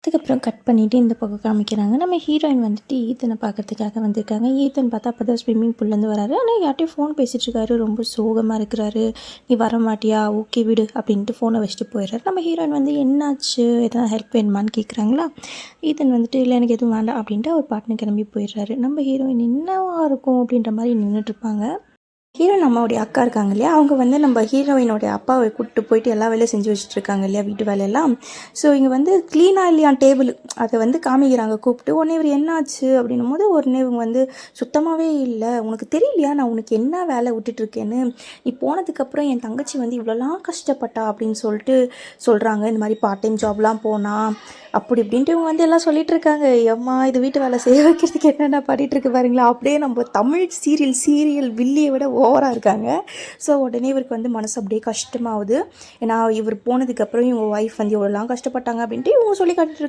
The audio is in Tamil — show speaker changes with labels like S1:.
S1: அதுக்கப்புறம் கட் பண்ணிவிட்டு இந்த பக்கம் காமிக்கிறாங்க. நம்ம ஹீரோயின் வந்துட்டு ஈத்தனை பார்க்கறதுக்காக வந்திருக்காங்க. ஈத்தன் பார்த்தா அப்போ தான் ஸ்விம்மிங் பூல்லேருந்து வராரு. ஆனால் யார்ட்டையும் ஃபோன் பேசிகிட்ருக்காரு. ரொம்ப சோகமாக இருக்கிறாரு. நீ வர மாட்டியா, ஓகே விடு அப்படின்ட்டு ஃபோனை வச்சுட்டு போயிடுறாரு. நம்ம ஹீரோயின் வந்து என்னாச்சு, எதாவது ஹெல்ப் வேணுமான்னு கேட்குறாங்களா. ஈத்தன் வந்துட்டு இல்லை எனக்கு எதுவும் வேண்டாம் அப்படின்ட்டு அவர் பாட்டுன்னு கிளம்பி போயிடுறாரு. நம்ம ஹீரோயின் என்னவா இருக்கும் அப்படின்ற மாதிரி நின்றுட்டுருப்பாங்க. ஹீரோயின் அம்மாவுடைய அக்கா இருக்காங்க இல்லையா, அவங்க வந்து நம்ம ஹீரோயினோடைய அப்பாவை கூப்பிட்டு போயிட்டு எல்லா வேலையும் செஞ்சு வச்சுட்ருக்காங்க இல்லையா, வீட்டு வேலையெல்லாம். ஸோ இங்கே வந்து க்ளீனாக இல்லையா டேபிள், அதை வந்து காமிக்கிறாங்க கூப்பிட்டு. உடனே இவர் என்னாச்சு அப்படின்னும் போது உடனே இவங்க வந்து சுத்தமாகவே இல்லை, உனக்கு தெரியலையா நான் உனக்கு என்ன வேலை விட்டுட்ருக்கேன்னு, நீ போனதுக்கப்புறம் என் தங்கச்சி வந்து இவ்வளோலாம் கஷ்டப்பட்டா அப்படின்னு சொல்லிட்டு சொல்கிறாங்க. இந்த மாதிரி பார்ட் டைம் ஜாப்லாம் போனால் அப்படி இப்படின்ட்டு இவங்க வந்து எல்லாம் சொல்லிட்டு இருக்காங்க. அம்மா இது வீட்டு வேலை செய்ய வைக்கிறதுக்கு என்னென்ன பண்ணிகிட்ருக்கு பாருங்களா. அப்படியே நம்ம தமிழ் சீரியல் வில்லியை விட ஓவராக இருக்காங்க. ஸோ உடனே இவருக்கு வந்து மனசு அப்படியே கஷ்டமாகுது. ஏன்னா இவர் போனதுக்கப்புறம் இவங்க ஒய்ஃப் வந்து எவ்வளோலாம் கஷ்டப்பட்டாங்க அப்படின்ட்டு இவங்க சொல்லி காட்டிட்டு